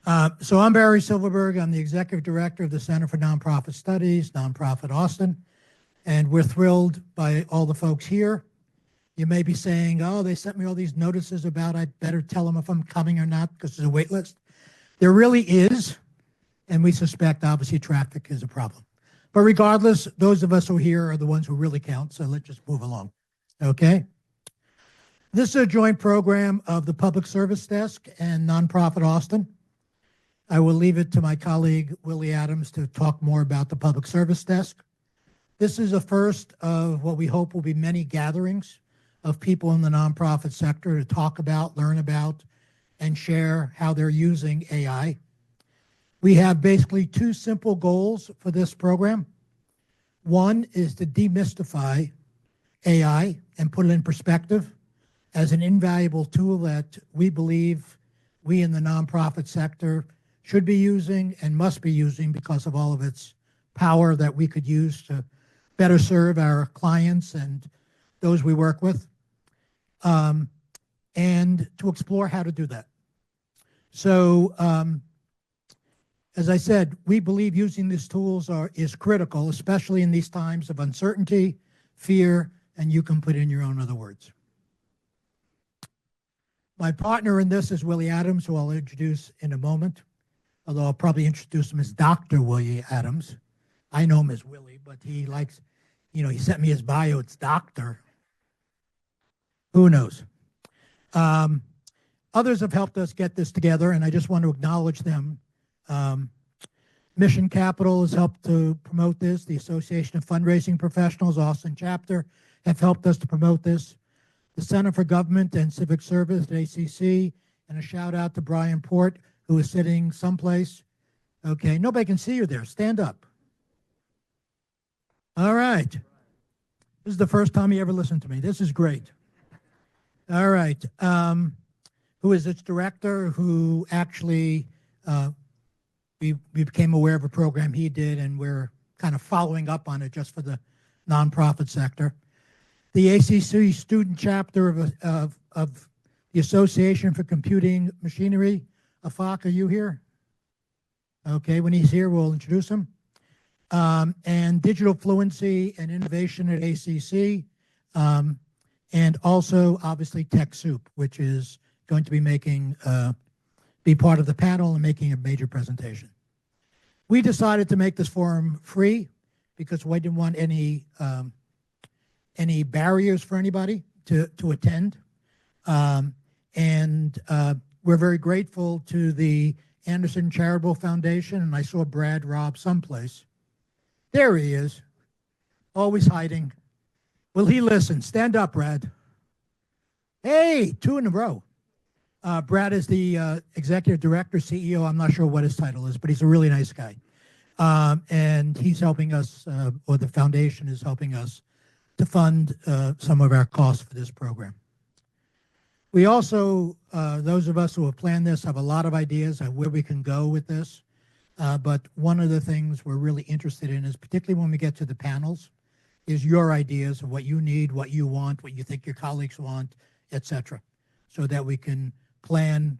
So I'm Barry Silverberg. I'm the Executive Director of the Center for Nonprofit Studies, Nonprofit Austin, and we're thrilled by all the folks here. You may be saying, oh, they sent me all these notices about I better tell them if I'm coming or not because there's a wait list. There really is, and we suspect, obviously, traffic is a problem. But regardless, those of us who are here are the ones who really count, so let's just move along, okay? This is a joint program of the Public Service Desk and Nonprofit Austin. I will leave it to my colleague, Willie Adams, to talk more about the Public Service Desk. This is a first of what we hope will be many gatherings of people in the nonprofit sector to talk about, learn about, and share how they're using AI. We have basically two simple goals for this program. One is to demystify AI and put it in perspective as an invaluable tool that we believe we in the nonprofit sector should be using and must be using because of all of its power that we could use to better serve our clients and those we work with, and to explore how to do that. So, as I said, we believe using these tools is critical, especially in these times of uncertainty, fear, and you can put in your own other words. My partner in this is Willie Adams, who I'll introduce in a moment, although I'll probably introduce him as Dr. Willie Adams. I know him as Willie, but he likes, he sent me his bio, it's Doctor. Who knows? Others have helped us get this together, and I just want to acknowledge them. Mission Capital has helped to promote this. The Association of Fundraising Professionals, Austin chapter, have helped us to promote this. The Center for Government and Civic Service, the ACC, and a shout out to Brian Port, who is sitting someplace. Okay, nobody can see you there. Stand up. All right. This is the first time you ever listened to me. This is great. All right. Who is its director, who actually we became aware of a program he did, and we're kind of following up on it just for the nonprofit sector. The ACC student chapter of the Association for Computing Machinery. Afak, are you here? Okay, when he's here, we'll introduce him. And Digital Fluency and Innovation at ACC. And also, obviously, TechSoup, which is going to be be part of the panel and making a major presentation. We decided to make this forum free because we didn't want any barriers for anybody to attend. We're very grateful to the Anderson Charitable Foundation, and I saw Brad Robb someplace. There he is, always hiding. Will he listen? Stand up, Brad. Hey, 2 in a row. Brad is the executive director, CEO. I'm not sure what his title is, but he's a really nice guy. And he's helping us, or the foundation is helping us to fund some of our costs for this program. We also, those of us who have planned this, have a lot of ideas on where we can go with this. But one of the things we're really interested in is, particularly when we get to the panels, is your ideas of what you need, what you want, what you think your colleagues want, etc., so that we can plan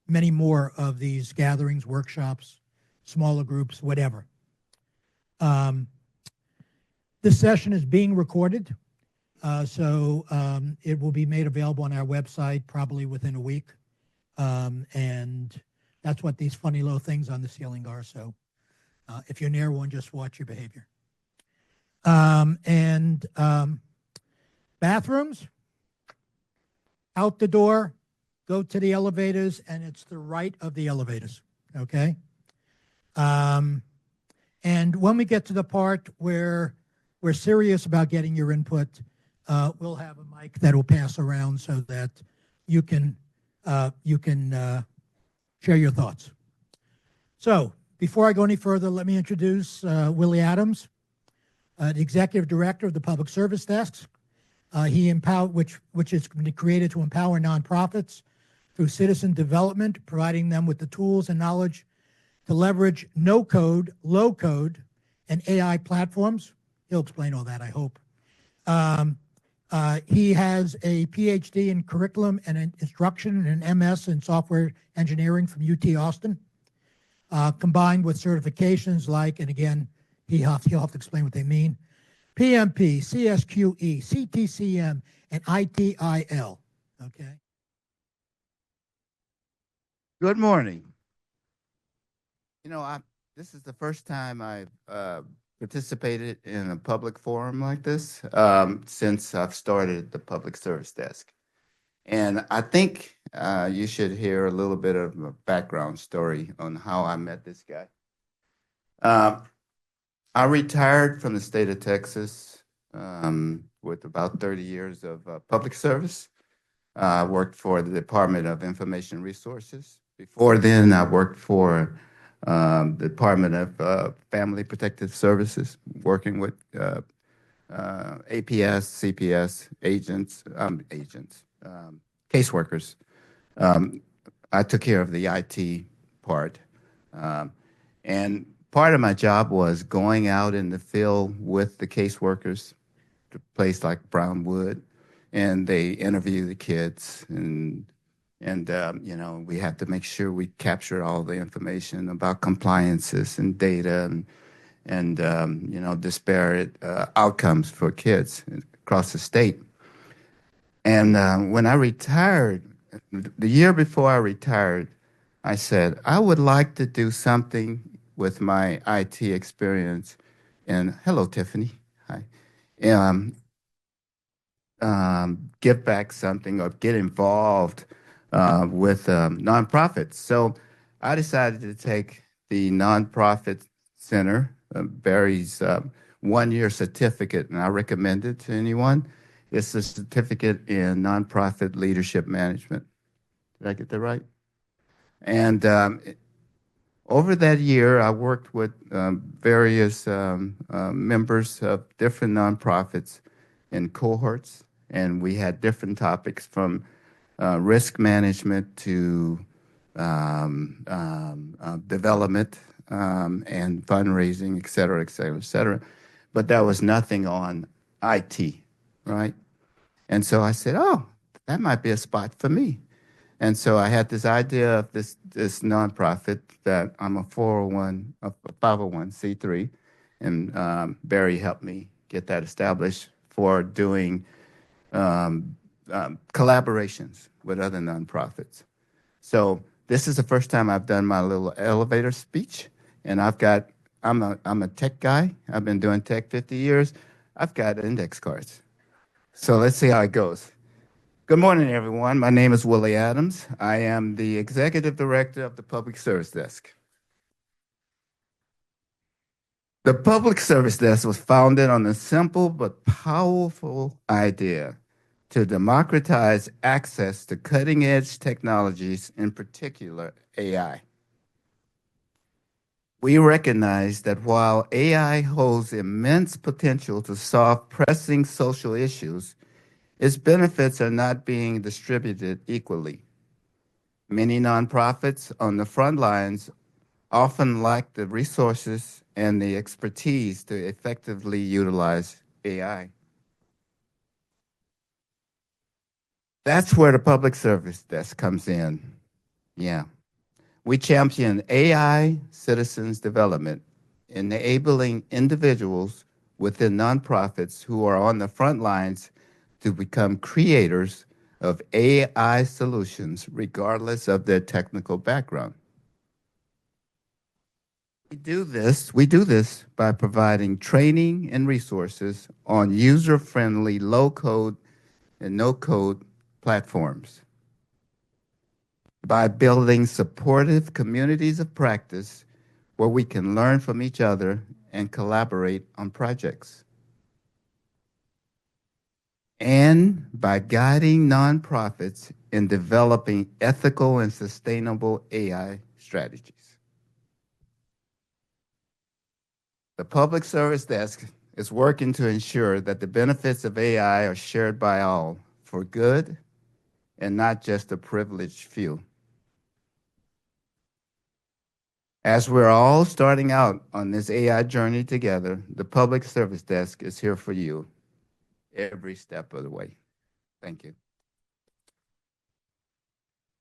many more of these gatherings, workshops, smaller groups, whatever. This session is being recorded, so it will be made available on our website probably within a week. And that's what these funny little things on the ceiling are. So if you're near one, just watch your behavior. Bathrooms, out the door, go to the elevators, and it's the right of the elevators, okay? And when we get to the part where we're serious about getting your input, we'll have a mic that will pass around so that you can share your thoughts. So before I go any further, let me introduce Willie Adams, the Executive Director of the Public Service Desk. Which is created to empower nonprofits through citizen development, providing them with the tools and knowledge to leverage no-code, low-code, and AI platforms. He'll explain all that, I hope. He has a PhD in curriculum and in instruction and an MS in software engineering from UT Austin, combined with certifications like, and again, he'll have to explain what they mean, PMP, CSQE, CTCM, and ITIL. Okay. Good morning. You know, this is the first time I've participated in a public forum like this since I've started the public service desk. And I think you should hear a little bit of a background story on how I met this guy. I retired from the state of Texas with about 30 years of public service. I worked for the Department of Information Resources. Before then, I worked for the Department of Family Protective Services, working with APS, CPS agents, caseworkers. I took care of the IT part. Um, and part of my job was going out in the field with the caseworkers, to a place like Brownwood, and they interview the kids, and you know, we have to make sure we capture all the information about compliances and data and you know, disparate outcomes for kids across the state. And when I retired, the year before I retired, I said, I would like to do something with my IT experience. And hello, Tiffany. Hi. Um, give back something or get involved with nonprofits. So I decided to take the Nonprofit Center, Barry's 1 year certificate, and I recommend it to anyone. It's a certificate in nonprofit leadership management. Did I get that right? And over that year, I worked with various members of different nonprofits in cohorts, and we had different topics from risk management to development and fundraising, et cetera, et cetera, et cetera. But there was nothing on IT, right? And so I said, oh, that might be a spot for me. And so I had this idea of this nonprofit that I'm a 401, a 501c3, and Barry helped me get that established for doing collaborations with other nonprofits. So this is the first time I've done my little elevator speech, and I'm a tech guy. I've been doing tech 50 years. I've got index cards. So let's see how it goes. Good morning, everyone. My name is Willie Adams. I am the Executive Director of the Public Service Desk. The Public Service Desk was founded on a simple but powerful idea to democratize access to cutting-edge technologies, in particular AI. We recognize that while AI holds immense potential to solve pressing social issues, its benefits are not being distributed equally. Many nonprofits on the front lines often lack the resources and the expertise to effectively utilize AI. That's where the public service desk comes in. Yeah. We champion AI citizens development, enabling individuals within nonprofits who are on the front lines to become creators of AI solutions, regardless of their technical background. We do this by providing training and resources on user-friendly low-code and no-code platforms, by building supportive communities of practice where we can learn from each other and collaborate on projects, and by guiding nonprofits in developing ethical and sustainable AI strategies. The Public Service Desk is working to ensure that the benefits of AI are shared by all for good and not just a privileged few. As we're all starting out on this AI journey together, the Public Service Desk is here for you. every step of the way. Thank you.